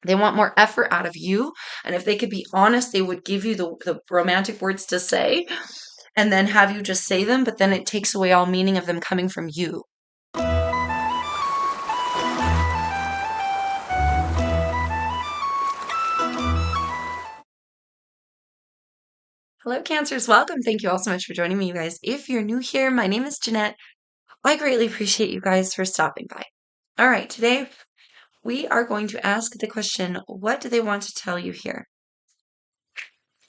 They want more effort out of you. And if they could be honest, they would give you the romantic words to say and then have you just say them, but then it takes away all meaning of them coming from you. Hello, Cancers. Welcome. Thank you all so much for joining me, you guys. If you're new here, my name is Jeanette. I greatly appreciate you guys for stopping by. All right, today we are going to ask the question, what do they want to tell you here?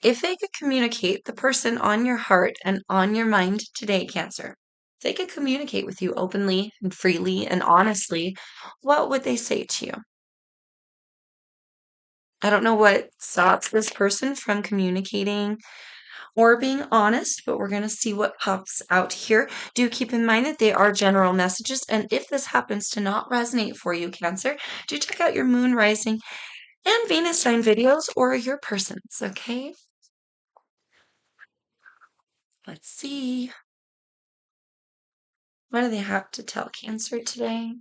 If they could communicate, the person on your heart and on your mind today, Cancer, if they could communicate with you openly and freely and honestly, what would they say to you? I don't know what stops this person from communicating or being honest, but we're going to see what pops out here. Do keep in mind that they are general messages. And if this happens to not resonate for you, Cancer, do check out your moon, rising, and Venus sign videos or your persons, okay? Let's see. What do they have to tell Cancer today?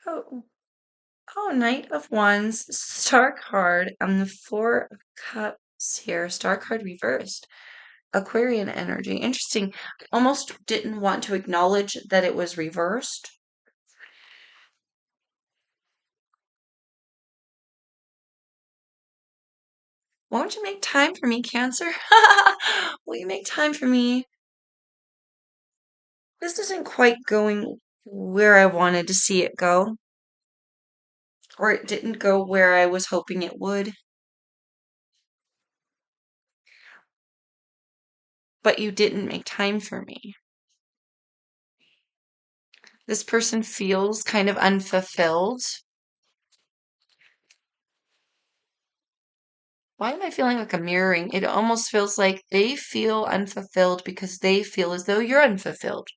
Oh, oh, Knight of Wands, Star card, and the Four of Cups here, Star card reversed. Aquarian energy. Interesting. I almost didn't want to acknowledge that it was reversed. Won't you make time for me, Cancer? Will you make time for me? This isn't quite going where I wanted to see it go, or it didn't go where I was hoping it would. But you didn't make time for me. This person feels kind of unfulfilled. Why am I feeling like a mirroring? It almost feels like they feel unfulfilled because they feel as though you're unfulfilled.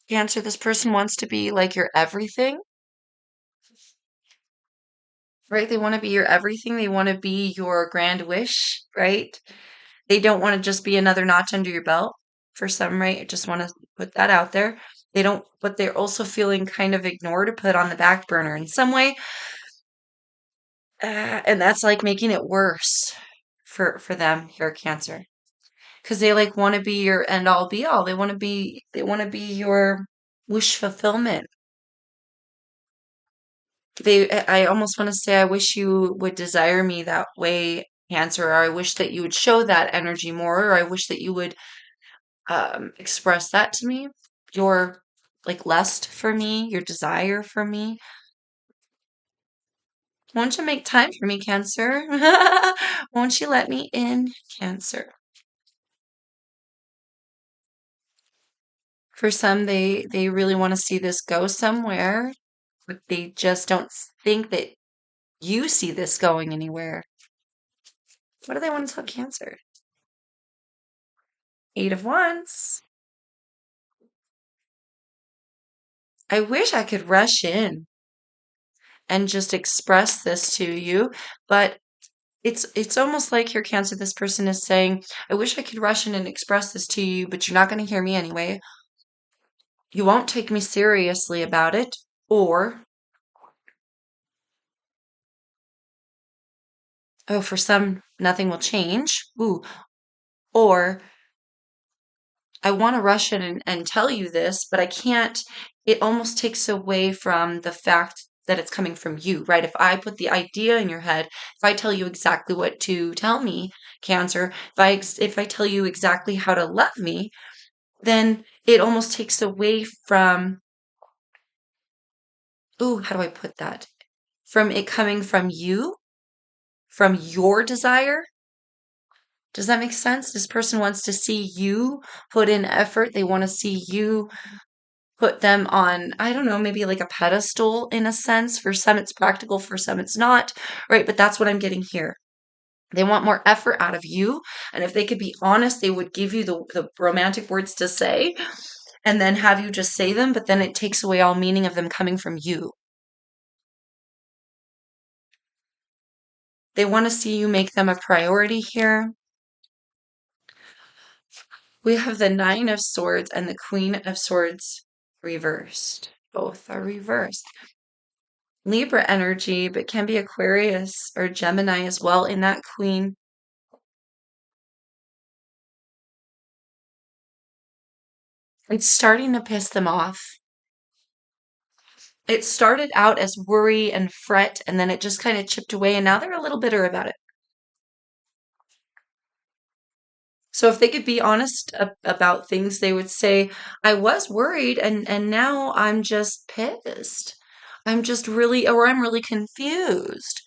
Cancer, this person wants to be like your everything, right? They want to be your everything. They want to be your grand wish, right? They don't want to just be another notch under your belt for some, right? I just want to put that out there. They don't, but they're also feeling kind of ignored or put on the back burner in some way. And that's like making it worse for them here, Cancer. Because they like want to be your end all be all. They want to be your wish fulfillment. I almost want to say, I wish you would desire me that way, Cancer, or I wish that you would show that energy more, or I wish that you would express that to me, your like lust for me, your desire for me. Won't you make time for me, Cancer? Won't you let me in, Cancer? For some, they really want to see this go somewhere, but they just don't think that you see this going anywhere. What do they want to tell Cancer? Eight of Wands. I wish I could rush in and just express this to you, but it's almost like your Cancer, this person is saying, I wish I could rush in and express this to you, but you're not going to hear me anyway. You won't take me seriously about it, or oh, for some, nothing will change. Ooh, or I want to rush in and tell you this, but I can't. It almost takes away from the fact that it's coming from you, right? If I put the idea in your head, if I tell you exactly what to tell me, Cancer, if I tell you exactly how to love me, then it almost takes away from, ooh, how do I put that? From it coming from you, from your desire. Does that make sense? This person wants to see you put in effort. They want to see you put them on, I don't know, maybe like a pedestal in a sense. For some, it's practical, for some, it's not, right? But that's what I'm getting here. They want more effort out of you. And if they could be honest, they would give you the romantic words to say and then have you just say them, but then it takes away all meaning of them coming from you. They want to see you make them a priority here. We have the Nine of Swords and the Queen of Swords reversed. Both are reversed. Libra energy, but can be Aquarius or Gemini as well in that Queen. It's starting to piss them off. It started out as worry and fret, and then it just kind of chipped away, and now they're a little bitter about it. So if they could be honest about things, they would say, I was worried and now I'm just pissed. I'm just really, or I'm really confused.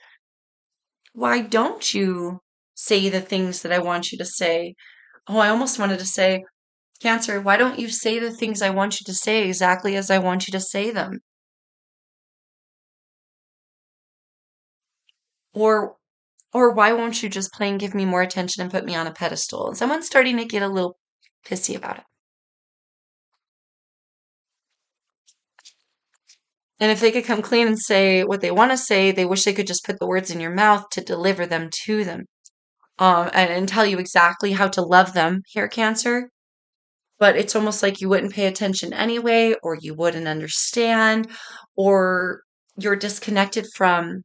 Why don't you say the things that I want you to say? Oh, I almost wanted to say, Cancer, why don't you say the things I want you to say exactly as I want you to say them? Or or why won't you just plain give me more attention and put me on a pedestal? And someone's starting to get a little pissy about it. And if they could come clean and say what they want to say, they wish they could just put the words in your mouth to deliver them to them. And tell you exactly how to love them, here, Cancer. But it's almost like you wouldn't pay attention anyway, or you wouldn't understand, or you're disconnected from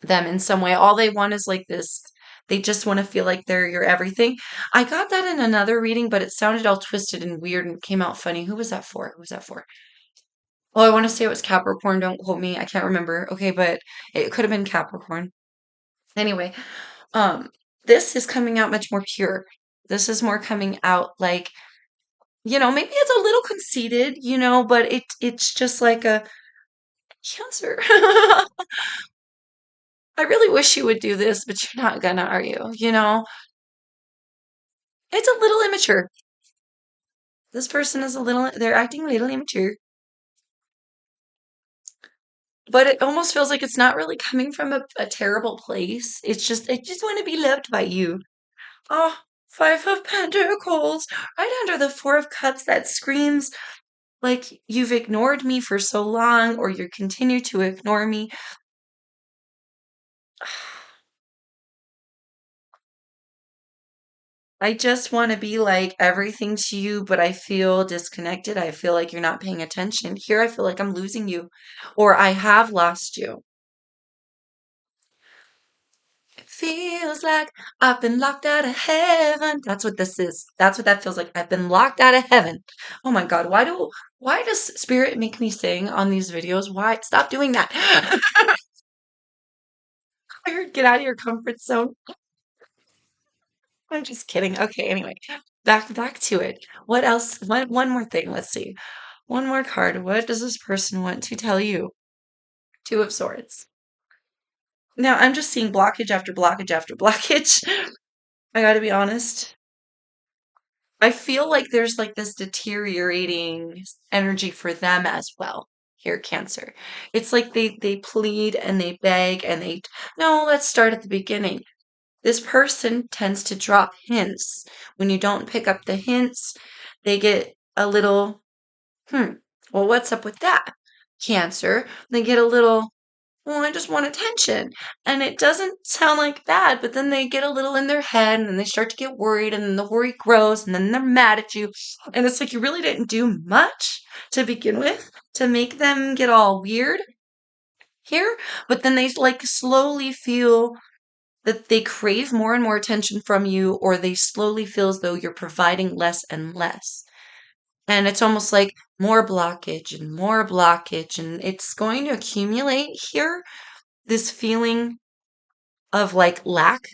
them in some way. All they want is like this. They just want to feel like they're your everything. I got that in another reading, but it sounded all twisted and weird and came out funny. Who was that for? Who was that for? Oh, I want to say it was Capricorn. Don't quote me. I can't remember. Okay, but it could have been Capricorn. Anyway, um, this is coming out much more pure. This is more coming out like, maybe it's a little conceited, but it's just like a Cancer. I really wish you would do this, but you're not gonna, are you? It's a little immature. This person is they're acting a little immature. But it almost feels like it's not really coming from a terrible place. It's just, I just want to be loved by you. Oh, Five of Pentacles, right under the Four of Cups, that screams like you've ignored me for so long, or you continue to ignore me. I just want to be like everything to you, but I feel disconnected. I feel like you're not paying attention. Here, I feel like I'm losing you, or I have lost you. It feels like I've been locked out of heaven. That's what this is. That's what that feels like. I've been locked out of heaven. Oh my God. Why does Spirit make me sing on these videos? Why? Stop doing that. I heard get out of your comfort zone. I'm just kidding. Okay, anyway. Back to it. What else? One more thing. Let's see. One more card. What does this person want to tell you? Two of Swords. Now I'm just seeing blockage after blockage after blockage. I gotta be honest. I feel like there's like this deteriorating energy for them as well. Here, Cancer. It's like they plead and they beg and they, no, let's start at the beginning. This person tends to drop hints. When you don't pick up the hints, they get a little, well, what's up with that? Cancer. They get a little, well, I just want attention. And it doesn't sound like that, but then they get a little in their head and then they start to get worried and then the worry grows and then they're mad at you. And it's like you really didn't do much to begin with to make them get all weird here, but then they like slowly feel that they crave more and more attention from you, or they slowly feel as though you're providing less and less. And it's almost like more blockage, and it's going to accumulate here, this feeling of like lack,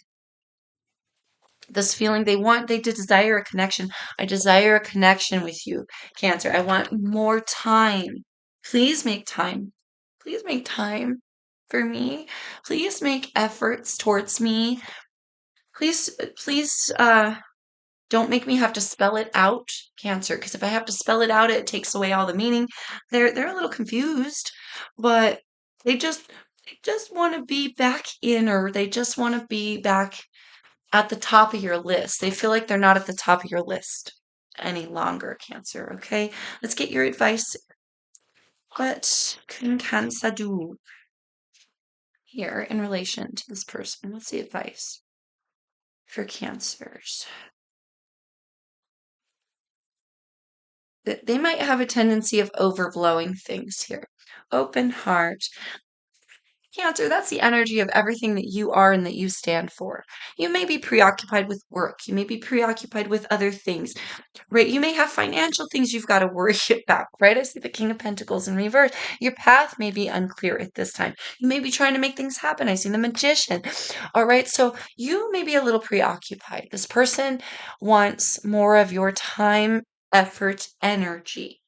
this feeling they desire a connection. I desire a connection with you, Cancer. I want more time. Please make time. Please make time for me. Please make efforts towards me. Please, don't make me have to spell it out, Cancer, because if I have to spell it out, it takes away all the meaning. They're a little confused, but they just want to be back in, or they just want to be back at the top of your list. They feel like they're not at the top of your list any longer, Cancer. Okay, let's get your advice. What can Cancer do here in relation to this person? What's the advice for Cancers? They might have a tendency of overblowing things here. Open heart. Cancer, that's the energy of everything that you are and that you stand for. You may be preoccupied with work. You may be preoccupied with other things, right? You may have financial things you've got to worry about, right? I see the King of Pentacles in reverse. Your path may be unclear at this time. You may be trying to make things happen. I see the Magician. All right. So you may be a little preoccupied. This person wants more of your time, effort, energy.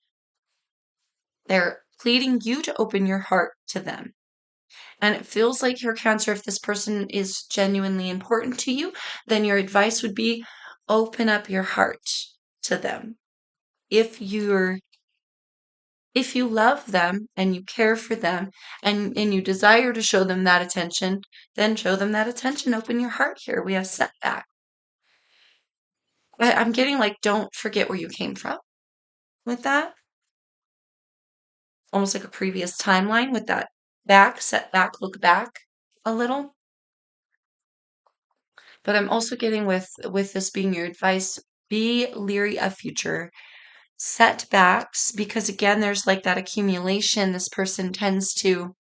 They're pleading you to open your heart to them. And it feels like your Cancer, if this person is genuinely important to you, then your advice would be open up your heart to them. If you love them and you care for them and you desire to show them that attention, then show them that attention. Open your heart here. We have setback. I'm getting like, don't forget where you came from with that. Almost like a previous timeline with that setback, look back a little. But I'm also getting with this being your advice, be leery of future setbacks because again, there's like that accumulation. This person tends to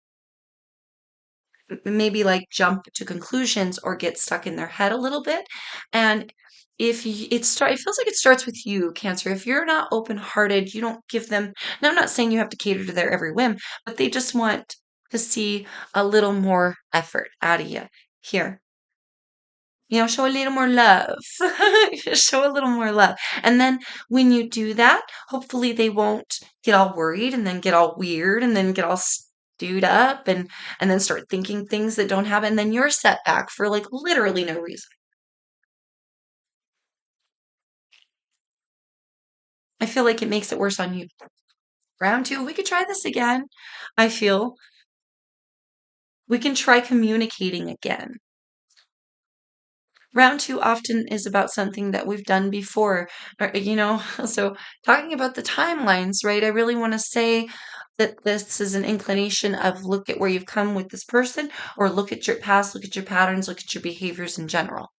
maybe like jump to conclusions or get stuck in their head a little bit. And if you, it feels like it starts with you, Cancer. If you're not open-hearted, you don't give them. Now, I'm not saying you have to cater to their every whim, but they just want to see a little more effort out of you here. Show a little more love. Show a little more love. And then when you do that, hopefully they won't get all worried and then get all weird and then get all stewed up and then start thinking things that don't happen. And then you're set back for like literally no reason. I feel like it makes it worse on you. Round two, we could try this again. I feel we can try communicating again. Round two often is about something that we've done before, so talking about the timelines, right? I really want to say that this is an inclination of look at where you've come with this person, or look at your past, look at your patterns, look at your behaviors in general,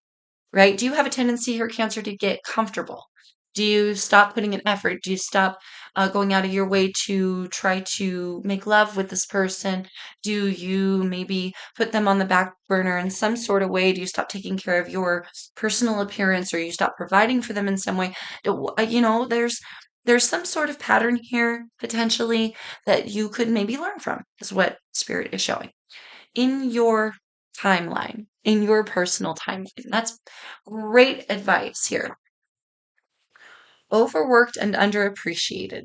right? Do you have a tendency here, Cancer, to get comfortable? Do you stop putting in effort? Do you stop going out of your way to try to make love with this person? Do you maybe put them on the back burner in some sort of way? Do you stop taking care of your personal appearance, or you stop providing for them in some way? There's some sort of pattern here potentially that you could maybe learn from, is what Spirit is showing in your timeline, in your personal timeline. That's great advice here. Overworked and underappreciated.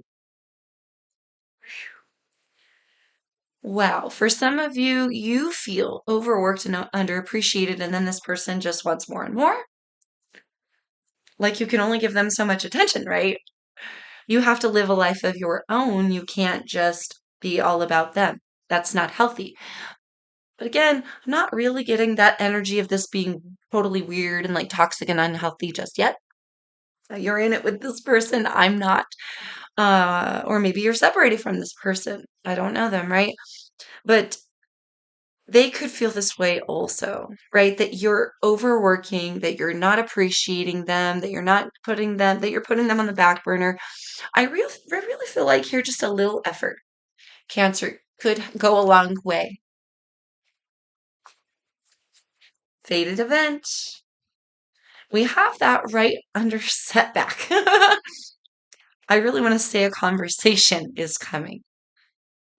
Wow. For some of you, you feel overworked and underappreciated, and then this person just wants more and more. Like you can only give them so much attention, right? You have to live a life of your own. You can't just be all about them. That's not healthy. But again, I'm not really getting that energy of this being totally weird and like toxic and unhealthy just yet. You're in it with this person. I'm not. Or maybe you're separated from this person. I don't know them, right? But they could feel this way also, right? That you're overworking, that you're not appreciating them, that you're putting them on the back burner. I really feel like here just a little effort, Cancer, could go a long way. Fated event. We have that right under setback. I really want to say a conversation is coming.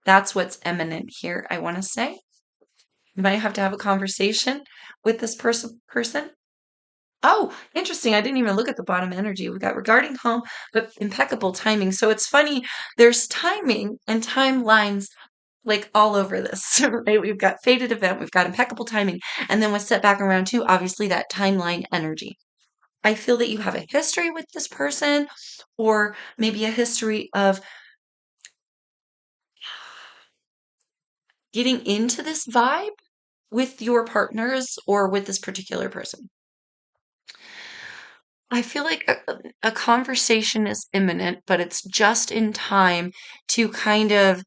That's what's imminent here, I want to say. You might have to have a conversation with this person. Oh, interesting. I didn't even look at the bottom energy. We got regarding home, but impeccable timing. So it's funny, there's timing and timelines like all over this, right? We've got fated event, we've got impeccable timing, and then with setback around two, obviously that timeline energy. I feel that you have a history with this person, or maybe a history of getting into this vibe with your partners or with this particular person. I feel like a conversation is imminent, but it's just in time to kind of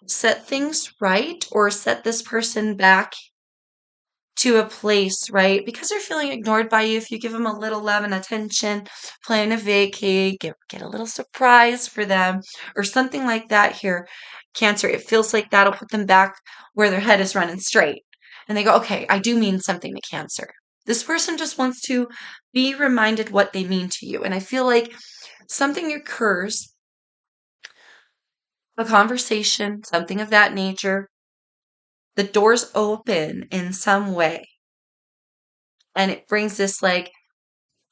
set things right or set this person back to a place, right? Because they're feeling ignored by you. If you give them a little love and attention, plan a vacay, get a little surprise for them, or something like that here, Cancer, it feels like that'll put them back where their head is running straight. And they go, okay, I do mean something to Cancer. This person just wants to be reminded what they mean to you. And I feel like something occurs, a conversation, something of that nature, the doors open in some way. And it brings this like,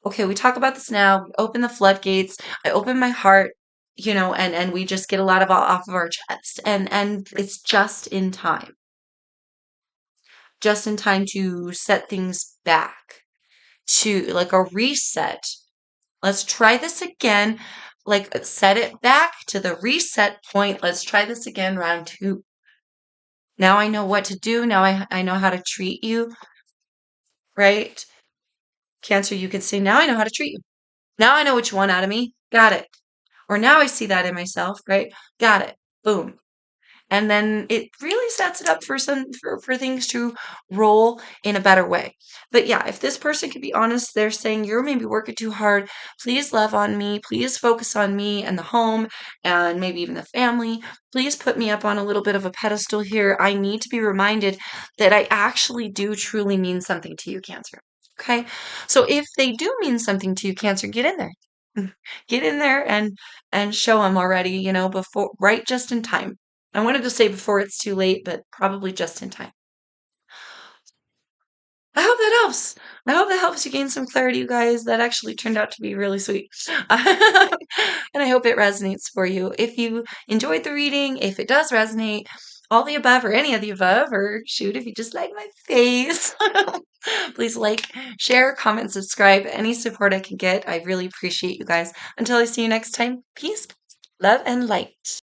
okay, we talk about this now. We open the floodgates. I open my heart, and we just get a lot of off of our chest. And it's just in time to set things back to like a reset. Let's try this again. Like set it back to the reset point. Let's try this again, round two. Now I know what to do. Now I know how to treat you, right? Cancer, you could say, now I know how to treat you. Now I know what you want out of me. Got it. Or now I see that in myself, right? Got it. Boom. And then it really sets it up for things to roll in a better way. But yeah, if this person could be honest, they're saying you're maybe working too hard. Please love on me. Please focus on me and the home and maybe even the family. Please put me up on a little bit of a pedestal here. I need to be reminded that I actually do truly mean something to you, Cancer. Okay. So if they do mean something to you, Cancer, get in there. Get in there and show them already, before, right, just in time. I wanted to say before it's too late, but probably just in time. I hope that helps. I hope that helps you gain some clarity, you guys. That actually turned out to be really sweet. And I hope it resonates for you. If you enjoyed the reading, if it does resonate, all the above or any of the above, or shoot, if you just like my face, please like, share, comment, subscribe. Any support I can get, I really appreciate you guys. Until I see you next time, peace, love, and light.